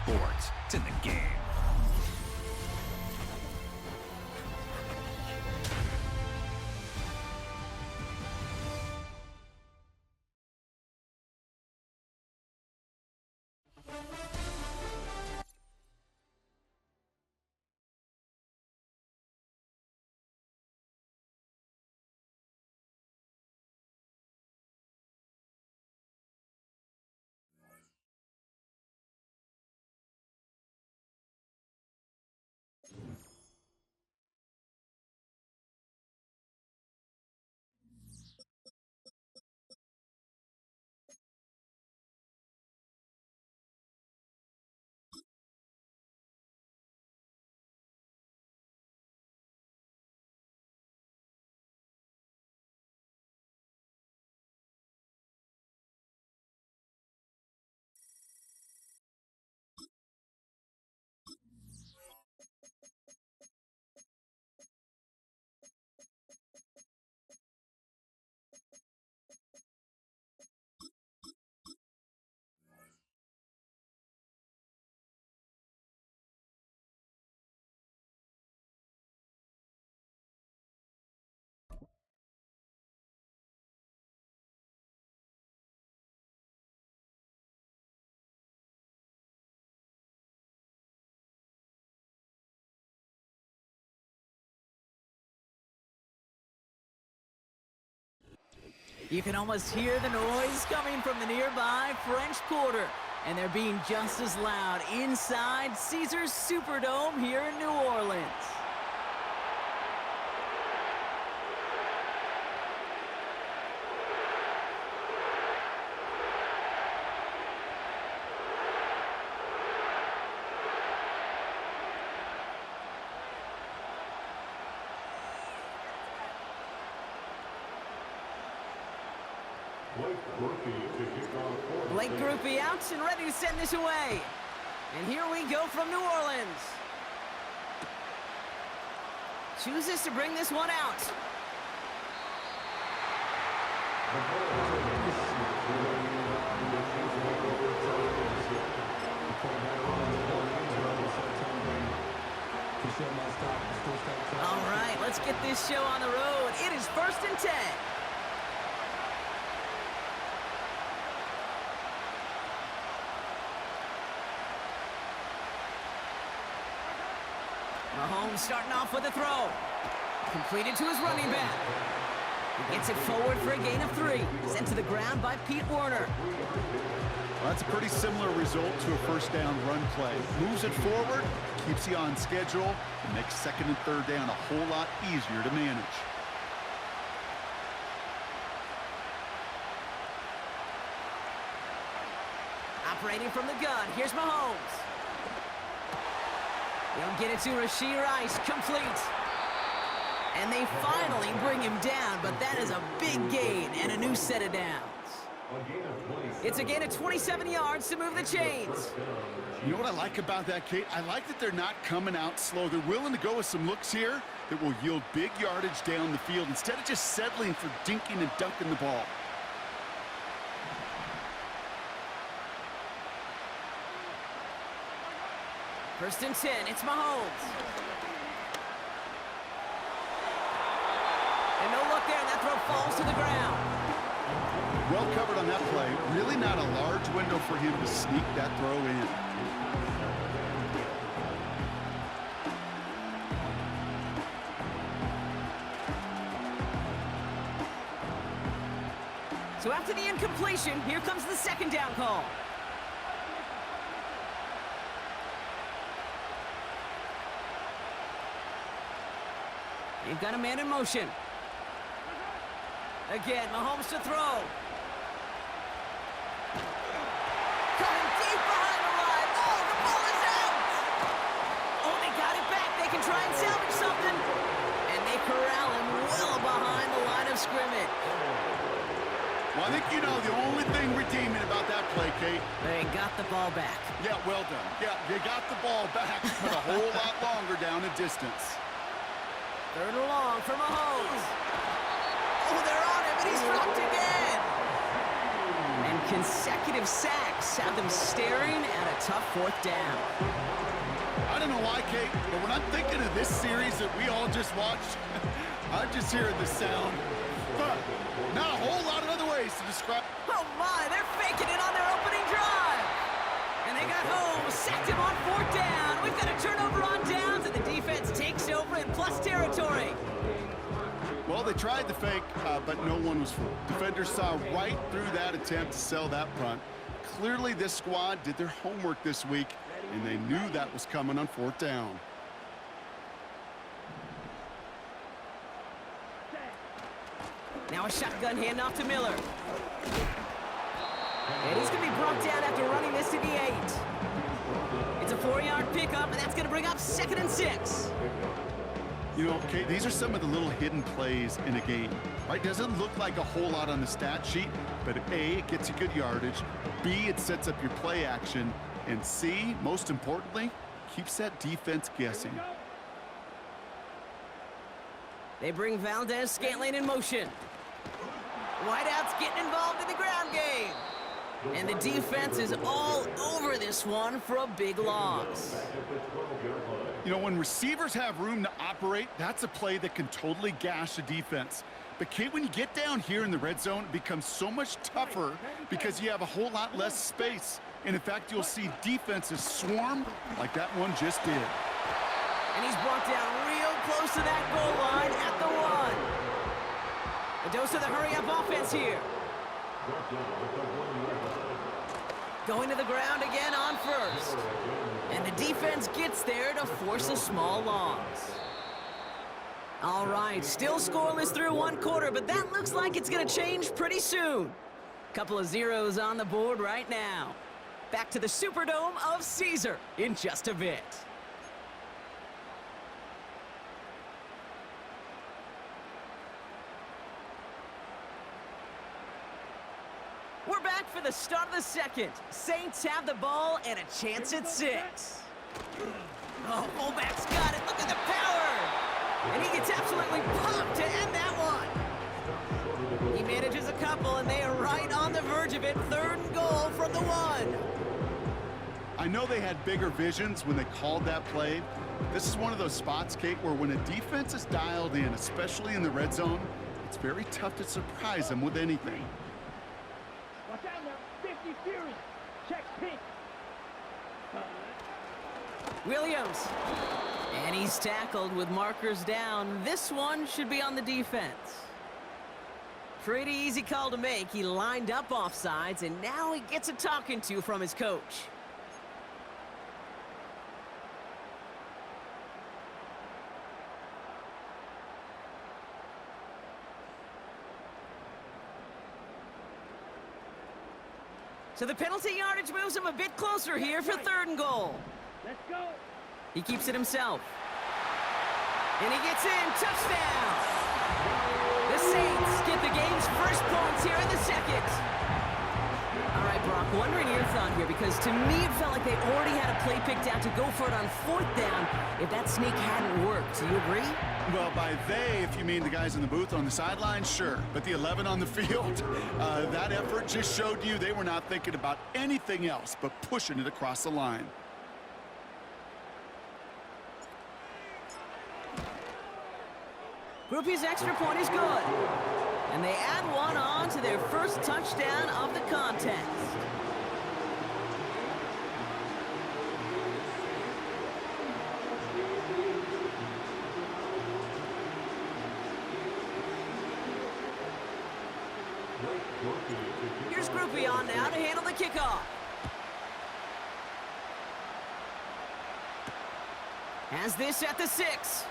sports. It's in the game. You can almost hear the noise coming from the nearby French Quarter, and they're being just as loud inside Caesars Superdome here in New Orleans. Blake Groupie out and ready to send this away. And here we go from New Orleans. Chooses to bring this one out. All right, let's get this show on the road. It is 1st and 10. Mahomes starting off with a throw. Completed to his running back. He gets it forward for a gain of 3. Sent to the ground by Pete Werner. Well, that's a pretty similar result to a first down run play. Moves it forward, keeps you on schedule, and makes 2nd and 3rd down a whole lot easier to manage. Operating from the gun, here's Mahomes. They'll get it to Rashee Rice, complete. And they finally bring him down, but that is a big gain and a new set of downs. It's a gain of 27 yards to move the chains. You know what I like about that, Kate? I like that they're not coming out slow. They're willing to go with some looks here that will yield big yardage down the field instead of just settling for dinking and dunking the ball. First and 10, it's Mahomes. And no look there, and that throw falls to the ground. Well covered on that play. Really not a large window for him to sneak that throw in. So after the incompletion, here comes the 2nd down call. You've got a man in motion. Again, Mahomes to throw. Coming deep behind the line. Oh, the ball is out! Oh, they got it back. They can try and salvage something. And they corral him well behind the line of scrimmage. Well, I think you know the only thing redeeming about that play, Kate. They got the ball back. Yeah, well done. Yeah, they got the ball back, but a whole lot longer down the distance. 3rd and long for Mahomes. Oh, they're on him, and he's dropped again. And consecutive sacks have them staring at a tough fourth down. I don't know why, Kate, but when I'm thinking of this series that we all just watched, I'm just hearing the sound. But not a whole lot of other ways to describe. Oh my, they're faking it on their opening drive. And they got home, sacked him on fourth down. We've got a turnover on downs, and the defense takes over in plus territory. Well, they tried the fake, but no one was fooled. Defenders saw right through that attempt to sell that punt. Clearly, this squad did their homework this week, and they knew that was coming on fourth down. Now a shotgun handoff to Miller. And he's going to be brought down after running this to the 8. It's a 4-yard pickup, and that's going to bring up 2nd and 6. You know, Kate, these are some of the little hidden plays in a game, right? Doesn't look like a whole lot on the stat sheet, but A, it gets you good yardage, B, it sets up your play action, and C, most importantly, keeps that defense guessing. They bring Valdez-Scantling in motion. Wideouts getting involved in the ground game. And the defense is all over this one for a big loss. You know, when receivers have room to operate, that's a play that can totally gash a defense. But, Kate, when you get down here in the red zone, it becomes so much tougher because you have a whole lot less space. And, in fact, you'll see defenses swarm like that one just did. And he's brought down real close to that goal line at the 1. A dose of the hurry-up offense here. Going to the ground again on first. And the defense gets there to force a small loss. All right, still scoreless through 1 quarter, but that looks like it's going to change pretty soon. Couple of zeros on the board right now. Back to the Superdome of Caesar in just a bit. We're back for the start of the second. Saints have the ball and a chance at 6. Oh, fullback's got it. Look at the power. And he gets absolutely pumped to end that one. He manages a couple, and they are right on the verge of it. 3rd and goal from the 1. I know they had bigger visions when they called that play. This is one of those spots, Kate, where when a defense is dialed in, especially in the red zone, it's very tough to surprise them with anything. Watch out now, 50 Fury. Check pink. Williams. And he's tackled with markers down. This one should be on the defense. Pretty easy call to make. He lined up offsides, and now he gets a talking to from his coach. So the penalty yardage moves him a bit closer here for 3rd and goal. Let's go. He keeps it himself. And he gets in. Touchdown. The Saints get the game's first points here in the second. All right, Brock, wondering your thought here, because to me it felt like they already had a play picked out to go for it on 4th down if that sneak hadn't worked. Do you agree? Well, by they, if you mean the guys in the booth on the sideline, sure. But the 11 on the field, that effort just showed you they were not thinking about anything else but pushing it across the line. Groupie's extra point is good. And they add one on to their first touchdown of the contest. Here's Groupie on now to handle the kickoff. Has this at the 6.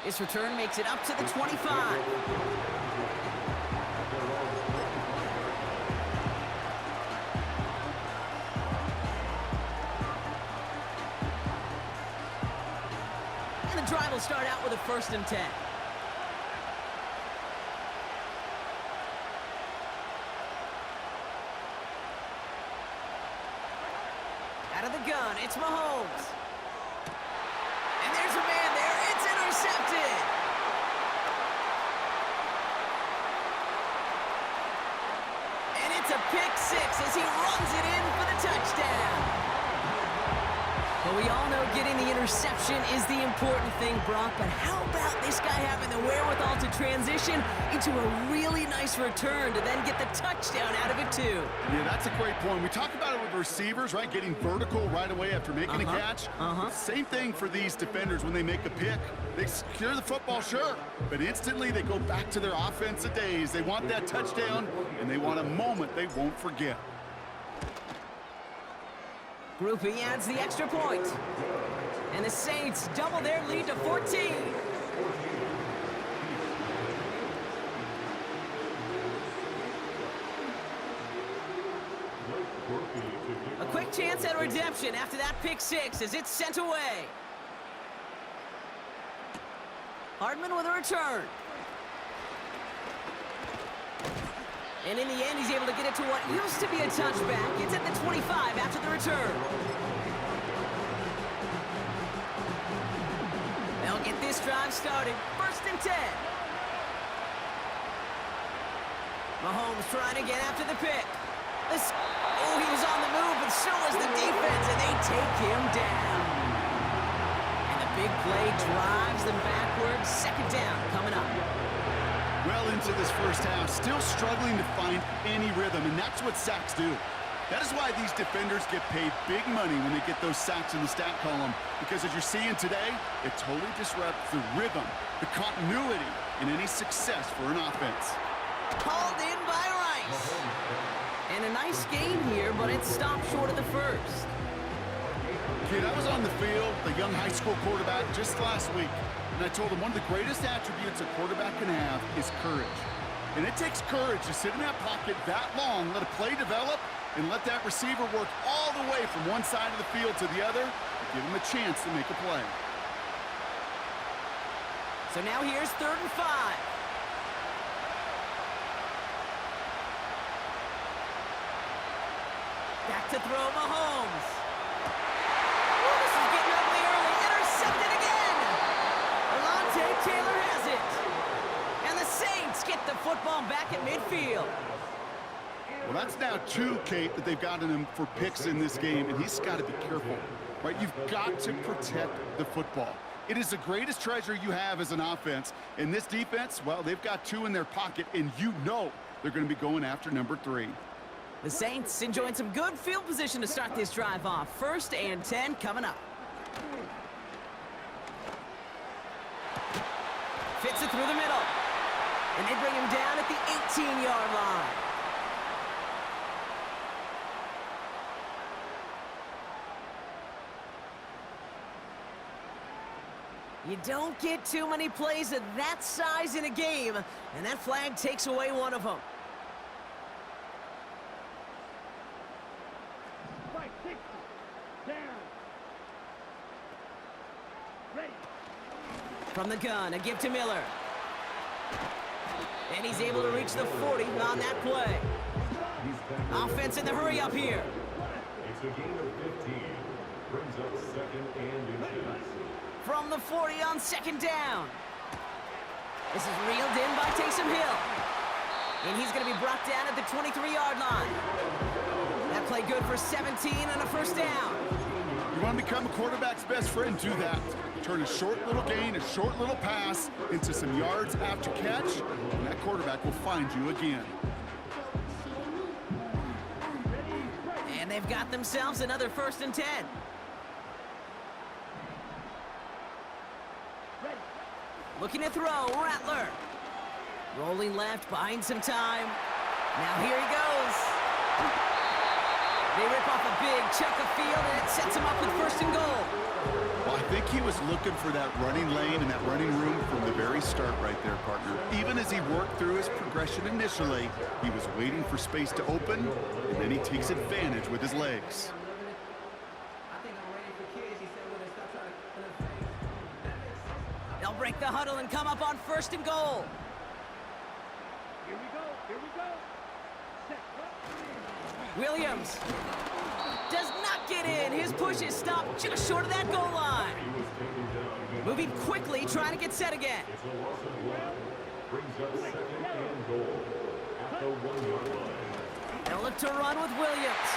His return makes it up to the 25. And the drive will start out with a 1st and 10. Out of the gun, it's Mahomes. And there's a man there. It's intercepted. it's a pick six as he runs it in for the touchdown. But we all know getting the interception is the important thing, Brock. But how about this guy having the wherewithal to transition into a really nice return to then get the touchdown out of it, too? Yeah, that's a great point. We talk about it with receivers, right? Getting vertical right away after making a catch. Same thing for these defenders when they make a pick. They secure the football, sure, but instantly they go back to their offensive days. They want that touchdown, and they want a moment they won't forget. Groupie adds the extra point. And the Saints double their lead to 14. A quick chance at redemption after that pick six as it's sent away. Hardman with a return. And in the end, he's able to get it to what used to be a touchback. It's at the 25 after the return. They'll get this drive started. 1st and 10. Mahomes trying to get after the pick. Oh, he was on the move, but so was the defense, and they take him down. And the big play drives them backwards. 2nd down coming up. Well into this first half, still struggling to find any rhythm, and that's what sacks do. That is why these defenders get paid big money when they get those sacks in the stat column, because as you're seeing today, it totally disrupts the rhythm, the continuity, and any success for an offense. Called in by Rice. And a nice game here, but it stopped short of the first. Kid, I was on the field, the young high school quarterback, just last week. And I told him one of the greatest attributes a quarterback can have is courage. And it takes courage to sit in that pocket that long, let a play develop, and let that receiver work all the way from one side of the field to the other, and give him a chance to make a play. So now here's 3rd and 5. Back to throw Mahomes. Ooh, this is getting ugly early. Intercepted again. Taylor has it. And the Saints get the football back at midfield. Well, that's now 2, Kate, that they've gotten him for picks in this game, and he's got to be careful, right? You've got to protect the football. It is the greatest treasure you have as an offense. In this defense, well, they've got 2 in their pocket, and you know they're going to be going after number 3. The Saints enjoying some good field position to start this drive off. 1st and 10 coming up. Fits it through the middle. And they bring him down at the 18-yard line. You don't get too many plays of that size in a game, and that flag takes away one of them. Right, 60. Down. Ready. From the gun, a give to Miller. And he's able to reach the 40 on that play. Offense in the hurry up here. It's a gain of 15. Brings up 2nd and inches. From the 40 on 2nd down. This is reeled in by Taysom Hill. And he's going to be brought down at the 23-yard line. That play good for 17 and a 1st down. You want to become a quarterback's best friend, do that. Turn a short little gain, a short little pass into some yards after catch, and that quarterback will find you again. And they've got themselves another 1st and 10. Looking to throw, Rattler. Rolling left, buying some time. Now here he goes. They rip off a big chunk of field, and it sets him up with 1st and goal. Well, I think he was looking for that running lane and that running room from the very start right there, partner. Even as he worked through his progression initially, he was waiting for space to open, and then he takes advantage with his legs. They'll break the huddle and come up on 1st and goal. Here we go. Here we go. Set. Williams does not get in. His push is stopped just short of that goal line. Moving quickly, trying to get set again. It's a loss of 1. Brings up 2nd and goal at the 1-yard line. They'll look to run with Williams.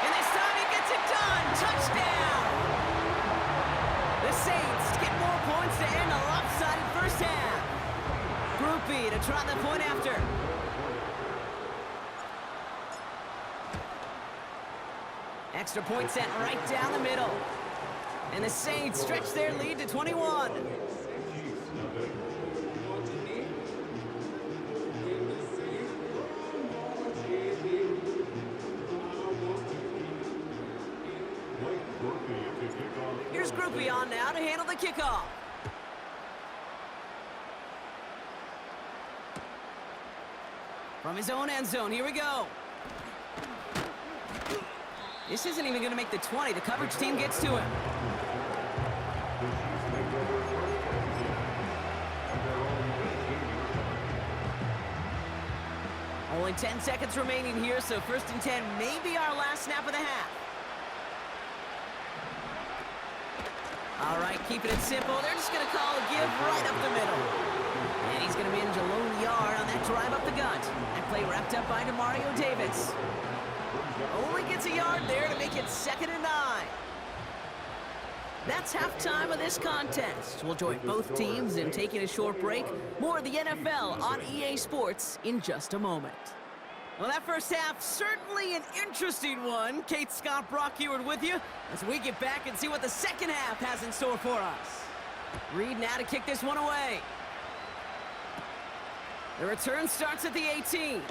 And this time he gets it done. Touchdown! The Saints get more points to end a lopsided first half. Groupie to try the point after. Extra point sent right down the middle. And the Saints stretch their lead to 21. Here's Groupie on now to handle the kickoff. From his own end zone, here we go. This isn't even going to make the 20. The coverage team gets to him. Only 10 seconds remaining here, so 1st and 10 may be our last snap of the half. All right, keeping it simple. They're just going to call a give right up the middle. And he's going to manage a lone yard on that drive up the gut. That play wrapped up by Demario Davis. Only gets a yard there to make it 2nd and 9. That's halftime of this contest. We'll join both teams in taking a short break. More of the NFL on EA Sports in just a moment. Well, that first half, certainly an interesting one. Kate Scott, Brock Heward with you as we get back and see what the second half has in store for us. Reed now to kick this one away. The return starts at the 18.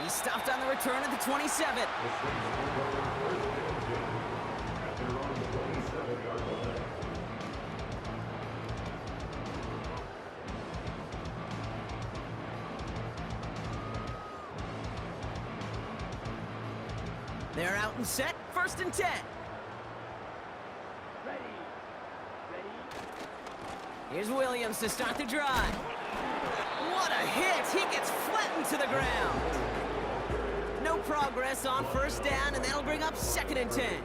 He stopped on the return at the 27. They're out and set, 1st and 10. Ready. Here's Williams to start the drive. What a hit! He gets flattened to the ground. No progress on 1st down, and that'll bring up 2nd and 10.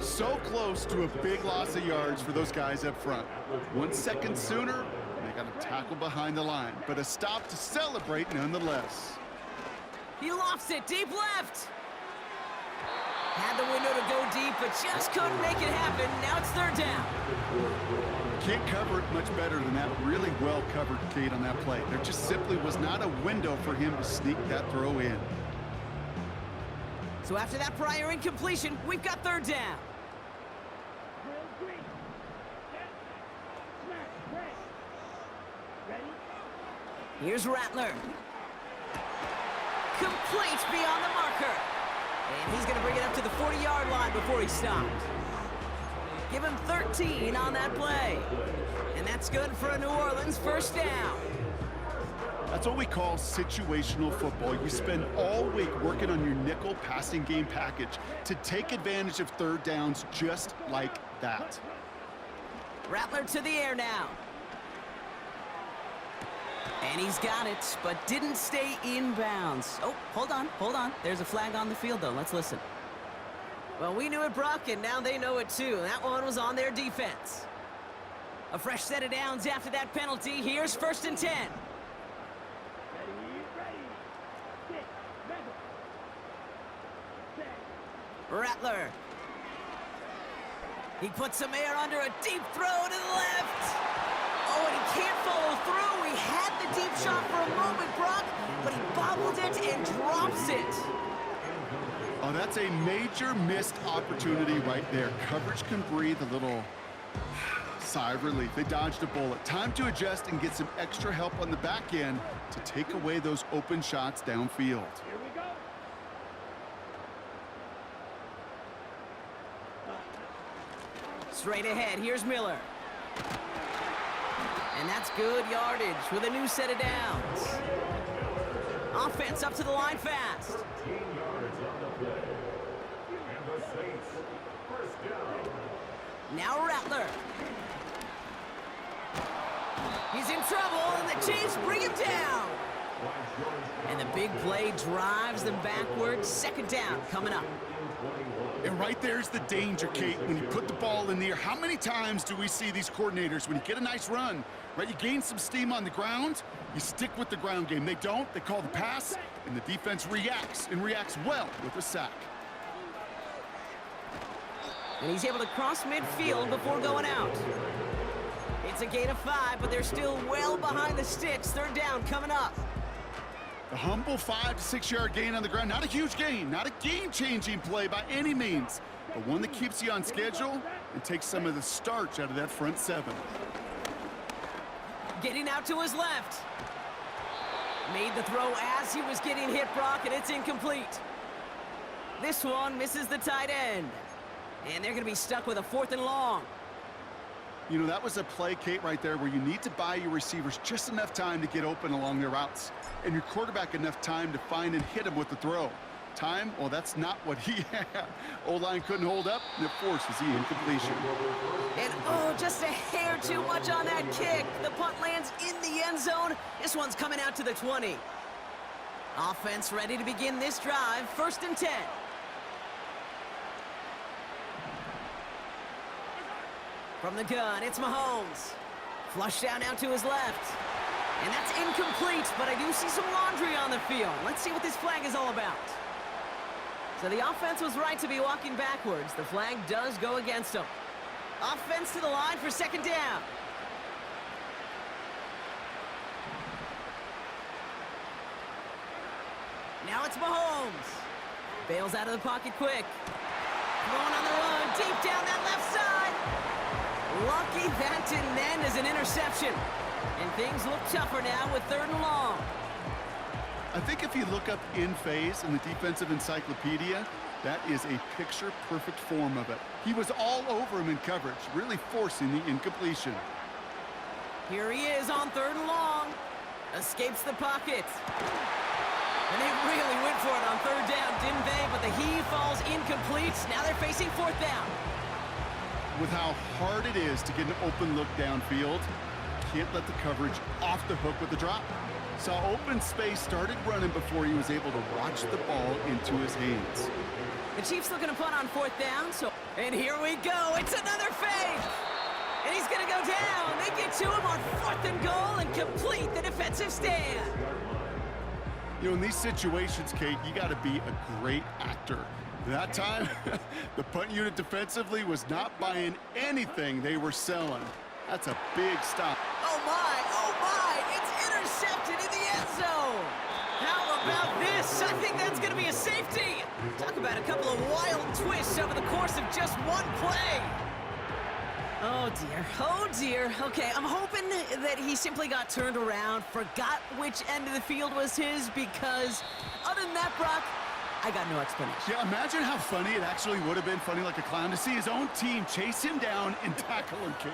So close to a big loss of yards for those guys up front. 1 second sooner, they got a tackle behind the line, but a stop to celebrate nonetheless. He lofts it deep left. Had the window to go deep, but just couldn't make it happen. Now it's 3rd down. Can't cover it much better than that. Really well covered, Kate, on that play. There just simply was not a window for him to sneak that throw in. So after that prior incompletion, we've got 3rd down. Drill green. Set. Smash. Press. Ready. Here's Rattler. Complete beyond the marker. And he's going to bring it up to the 40-yard line before he stops. Give him 13 on that play. And that's good for a New Orleans 1st down. That's what we call situational football. You spend all week working on your nickel passing game package to take advantage of 3rd downs just like that. Rattler to the air now. And he's got it, but didn't stay in bounds. Oh, hold on. There's a flag on the field, though. Let's listen. Well, we knew it, Brock, and now they know it, too. That one was on their defense. A fresh set of downs after that penalty. Here's 1st and 10. Ready. Sit. Level. Set. Rattler. He puts some air under a deep throw to the left. Oh, and he can't follow through. He had the deep shot for a moment, Brock, but he bobbled it and drops it. Oh, that's a major missed opportunity right there. Coverage can breathe a little sigh of relief. They dodged a bullet. Time to adjust and get some extra help on the back end to take away those open shots downfield. Here we go. Straight ahead, here's Miller. And that's good yardage with a new set of downs. Offense up to the line fast. 10 yards on the play. And the Saints, 1st down. Now Rattler. He's in trouble, and the Chiefs bring him down. And the big play drives them backwards. Second down coming up. And right there's the danger, Kate, when you put the ball in the air. How many times do we see these coordinators, when you get a nice run, right, you gain some steam on the ground, you stick with the ground game. They don't, they call the pass, and the defense reacts, and reacts well with a sack. And he's able to cross midfield before going out. It's a gain of 5, but they're still well behind the sticks. Third down coming up. A humble 5 to 6 yard gain on the ground. Not a huge gain, not a game-changing play by any means, but one that keeps you on schedule and takes some of the starch out of that front 7. Getting out to his left. Made the throw as he was getting hit, Brock, and it's incomplete. This one misses the tight end. And they're going to be stuck with a 4th and long. You know, that was a play, Kate, right there where you need to buy your receivers just enough time to get open along their routes, and your quarterback enough time to find and hit him with the throw. Time, well, that's not what he had. O-line couldn't hold up, and it forces the incompletion. And, oh, just a hair too much on that kick. The punt lands in the end zone. This one's coming out to the 20. Offense ready to begin this drive. 1st and 10. From the gun, it's Mahomes. Flushed down now to his left. And that's incomplete, but I do see some laundry on the field. Let's see what this flag is all about. So the offense was right to be walking backwards. The flag does go against them. Offense to the line for 2nd down. Now it's Mahomes. Bails out of the pocket quick. Throwing on the run, deep down that left side. Lucky that didn't end as an interception. And things look tougher now with 3rd and long. I think if you look up in phase in the defensive encyclopedia, that is a picture-perfect form of it. He was all over him in coverage, really forcing the incompletion. Here he is on 3rd and long. Escapes the pocket. And they really went for it on 3rd down, didn't they? But the heave falls incomplete. Now they're facing 4th down. With how hard it is to get an open look downfield, can't let the coverage off the hook with the drop. Saw open space, started running before he was able to watch the ball into his hands. The Chiefs looking to punt on 4th down, and here we go. It's another fake. And he's going to go down. They get to him on 4th and goal and complete the defensive stand. You know, in these situations, Kate, you got to be a great actor. That time, the punt unit defensively was not buying anything they were selling. That's a big stop. Oh my, it's intercepted in the end zone. How about this? I think that's going to be a safety. Talk about a couple of wild twists over the course of just one play. Oh dear. Okay, I'm hoping that he simply got turned around, forgot which end of the field was his, because other than that, Brock, I got no explanation. Yeah, imagine how funny it actually would have been, funny like a clown, to see his own team chase him down and tackle him, Kate.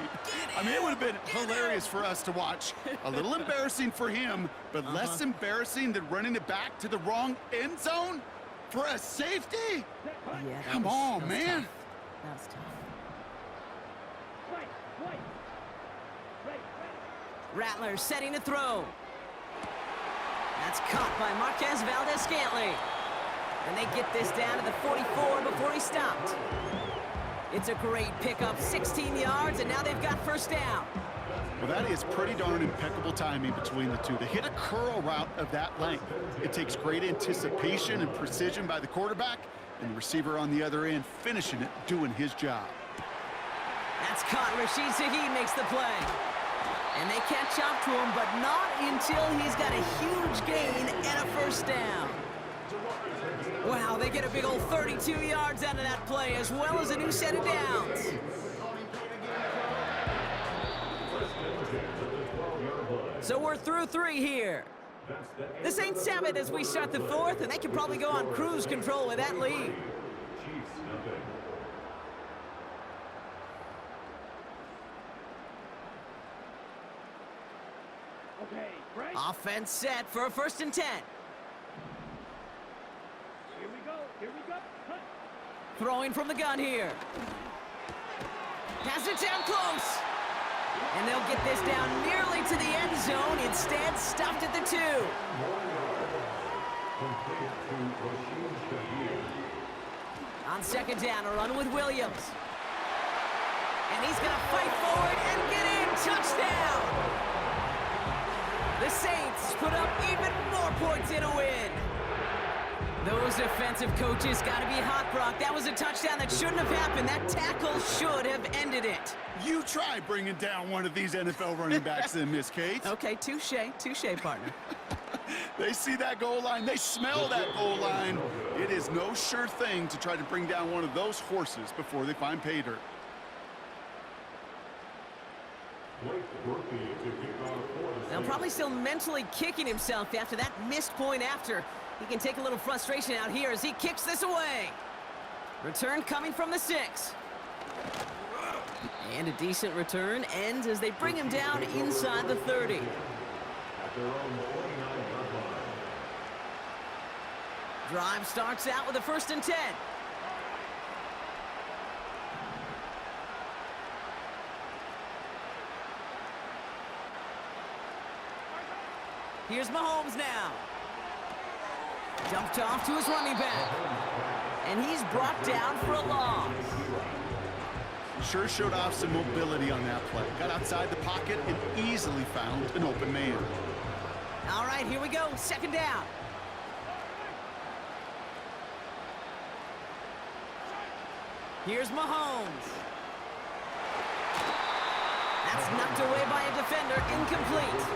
I mean, it would have been hilarious for us to watch. A little embarrassing for him, but less embarrassing than running it back to the wrong end zone for a safety? Yeah, Come on, man. Tough. That was tough. Rattler setting to throw. That's caught by Marquez Valdez-Scantling. And they get this down to the 44 before he stopped. It's a great pickup, 16 yards, and now they've got 1st down. Well, that is pretty darn impeccable timing between the two. To hit a curl route of that length, it takes great anticipation and precision by the quarterback, and the receiver on the other end finishing it, doing his job. That's caught. Rashid Shaheed makes the play. And they catch up to him, but not until he's got a huge gain and a 1st down. Wow, they get a big old 32 yards out of that play, as well as a new set of downs. So we're through 3 here. The Saints have it as we start the 4th, and they can probably go on cruise control with that lead. Okay, right? Offense set for a 1st and 10. Here we go. Cut. Throwing from the gun here. Pass it down close. And they'll get this down nearly to the end zone. Instead, stuffed at the 2. Complete to Rashid Shaheed. On second down, a run with Williams. And he's going to fight forward and get in. Touchdown! The Saints put up even more points in a win. Those defensive coaches got to be hot, Brock. That was a touchdown that shouldn't have happened. That tackle should have ended it. You try bringing down one of these NFL running backs in, Miss Kate. Okay, touche, partner. They see that goal line. They smell that goal line. It is no sure thing to try to bring down one of those horses before they find pay dirt. Now probably still mentally kicking himself after that missed point after. He can take a little frustration out here as he kicks this away. Return coming from the 6. And a decent return ends as they bring him down inside the 30. At their own 49-yard line. Drive starts out with a 1st and 10. Here's Mahomes now. Dumped off to his running back. And he's brought down for a loss. Sure showed off some mobility on that play. Got outside the pocket and easily found an open man. All right, here we go. Second down. Here's Mahomes. That's knocked away by a defender. Incomplete.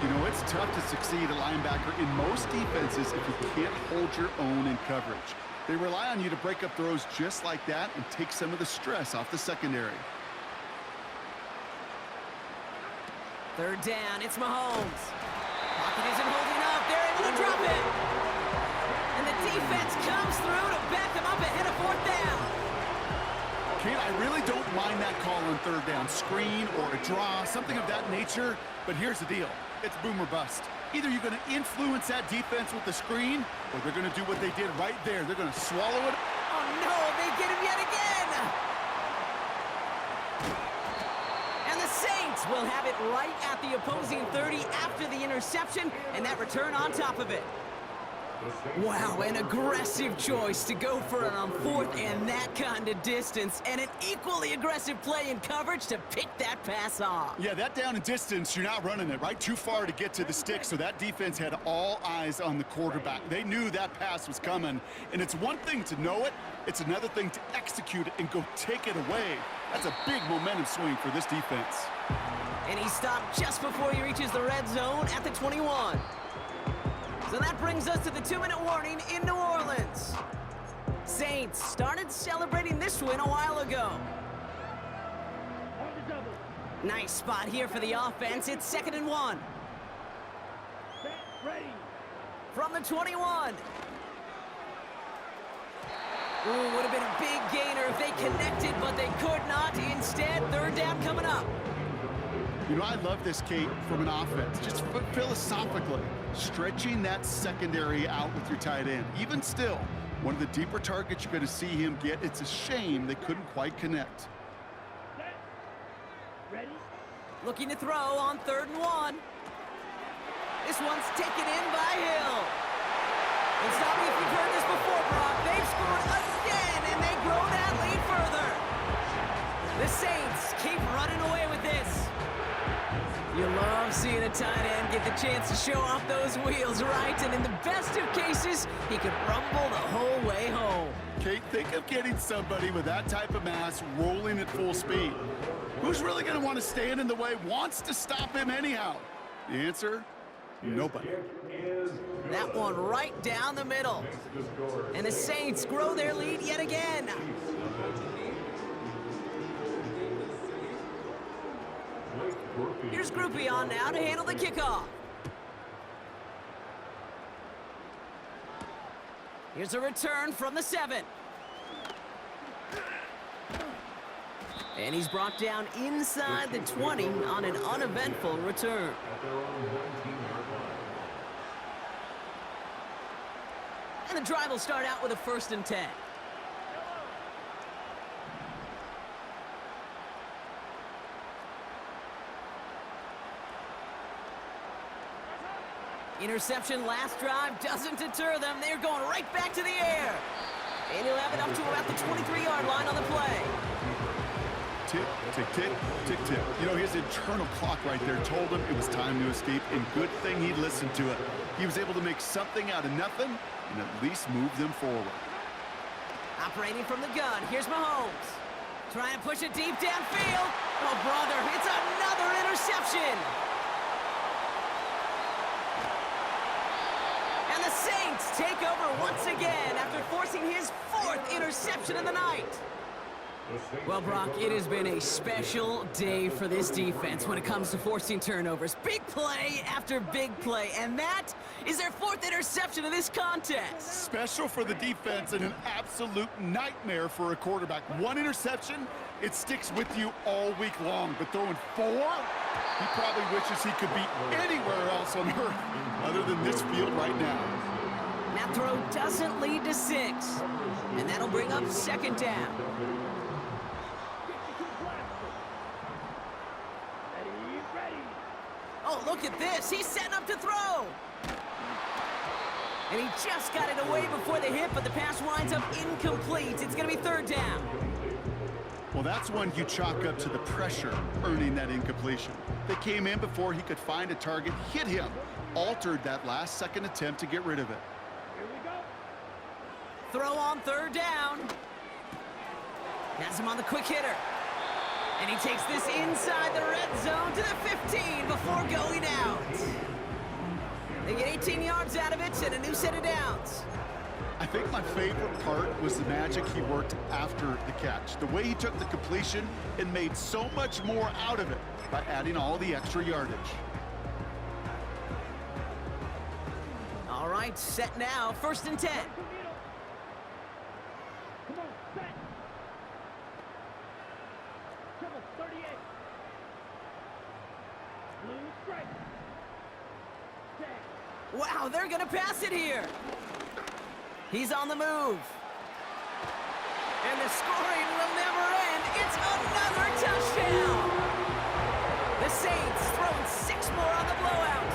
You know, it's tough to succeed at linebacker in most defenses if you can't hold your own in coverage. They rely on you to break up throws just like that and take some of the stress off the secondary. Third down, it's Mahomes. Pocket isn't holding up. They're able to drop it. And the defense comes through to back them up ahead of 4th down. Kate, I really don't mind that call on 3rd down. Screen or a draw, something of that nature. But here's the deal. It's boom or bust. Either you're going to influence that defense with the screen, or they're going to do what they did right there. They're going to swallow it. Oh, no, they get him yet again. And the Saints will have it right at the opposing 30 after the interception, and that return on top of it. Wow, an aggressive choice to go for it on 4th and that kind of distance, and an equally aggressive play in coverage to pick that pass off. Yeah, that down and distance, you're not running it, right? Too far to get to the stick, so that defense had all eyes on the quarterback. They knew that pass was coming, and it's one thing to know it, it's another thing to execute it and go take it away. That's a big momentum swing for this defense. And he stopped just before he reaches the red zone at the 21. So that brings us to the 2-minute warning in New Orleans. Saints started celebrating this win a while ago. Nice spot here for the offense. It's 2nd and 1. Ready. From the 21. Ooh, would have been a big gainer if they connected, but they could not. Instead, 3rd down coming up. You know, I love this, Kate, from an offense, just philosophically, stretching that secondary out with your tight end. Even still, one of the deeper targets you're going to see him get. It's a shame they couldn't quite connect. Set. Ready. Looking to throw on 3rd and 1. This one's taken in by Hill. And stop me if you've heard this before, Brock. They've scored again, and they grow that lead further. The Saints keep running away with this. You love seeing a tight end get the chance to show off those wheels, right? And in the best of cases, he could rumble the whole way home. Kate, think of getting somebody with that type of mass rolling at full speed. Who's really going to want to stand in the way, wants to stop him anyhow? The answer? Nobody. That one right down the middle. And the Saints grow their lead yet again. Here's Groupie on now to handle the kickoff. Here's a return from the 7. And he's brought down inside the 20 on an uneventful return. And the drive will start out with a 1st and 10. Interception last drive doesn't deter them. They're going right back to the air. And he'll have it up to about the 23-yard line on the play. Tick, tick, tick, tick, tick. You know, his internal clock right there told him it was time to escape, and good thing he listened to it. He was able to make something out of nothing and at least move them forward. Operating from the gun, here's Mahomes. Trying to push it deep downfield. Oh, brother, it's another interception. And the Saints take over once again after forcing his 4th interception of the night. Well, Brock, it has been a special day for this defense when it comes to forcing turnovers. Big play after big play, and that is their 4th interception of this contest. Special for the defense and an absolute nightmare for a quarterback. 1 interception, it sticks with you all week long, but throwing 4, he probably wishes he could be anywhere else on earth other than this field right now. That throw doesn't lead to 6, and that'll bring up 2nd down. Oh, look at this. He's setting up to throw. And he just got it away before the hit, but the pass winds up incomplete. It's going to be 3rd down. Well, that's one you chalk up to the pressure earning that incompletion. They came in before he could find a target, hit him, altered that last-second attempt to get rid of it. Here we go. Throw on 3rd down. Has him on the quick hitter. And he takes this inside the red zone to the 15 before going out. They get 18 yards out of it and a new set of downs. I think my favorite part was the magic he worked after the catch. The way he took the completion and made so much more out of it by adding all the extra yardage. All right, set now, 1st and 10. Come on, set. Triple 38. Blue strike. Set. Wow, they're going to pass it here. He's on the move. And the scoring will never end. It's another touchdown. The Saints throwing 6 more on the blowout.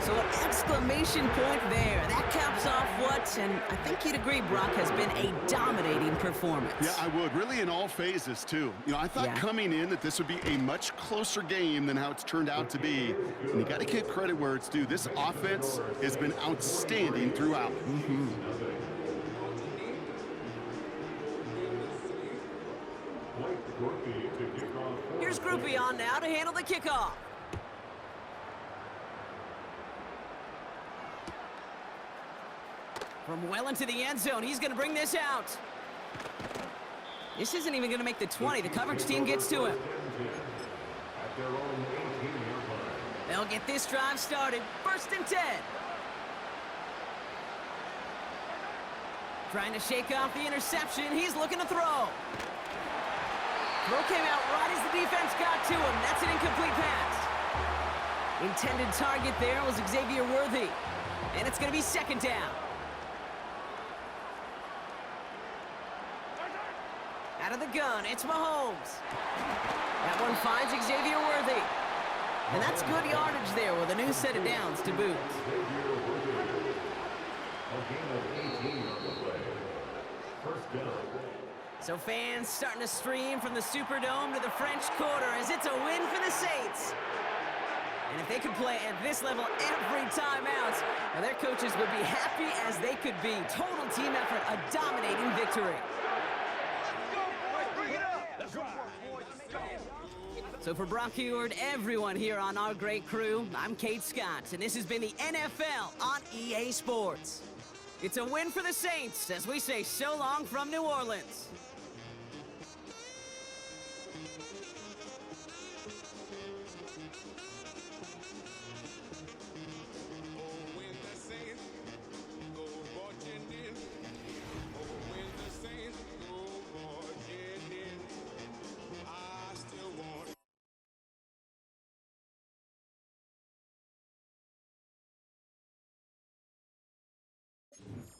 So an exclamation point there. That caps off what, and I think you'd agree, Brock, has been a dominating performance. Yeah, I would. Really in all phases, too. You know, I thought coming in that this would be a much closer game than how it's turned out to be. And you got to give credit where it's due. This offense has been outstanding throughout. Here's Groupie on now to handle the kickoff. From well into the end zone, he's going to bring this out. This isn't even going to make the 20. The coverage team gets to him. They'll get this drive started. 1st and 10. Trying to shake off the interception. He's looking to throw. Throw came out right as the defense got to him. That's an incomplete pass. Intended target there was Xavier Worthy. And it's going to be 2nd down. Out of the gun, it's Mahomes. That one finds Xavier Worthy. And that's good yardage there with a new set of downs to boot. So fans starting to stream from the Superdome to the French Quarter as it's a win for the Saints. And if they could play at this level every time out, now their coaches would be happy as they could be. Total team effort, a dominating victory. So for Brock Heward, everyone here on our great crew, I'm Kate Scott, and this has been the NFL on EA Sports. It's a win for the Saints as we say so long from New Orleans.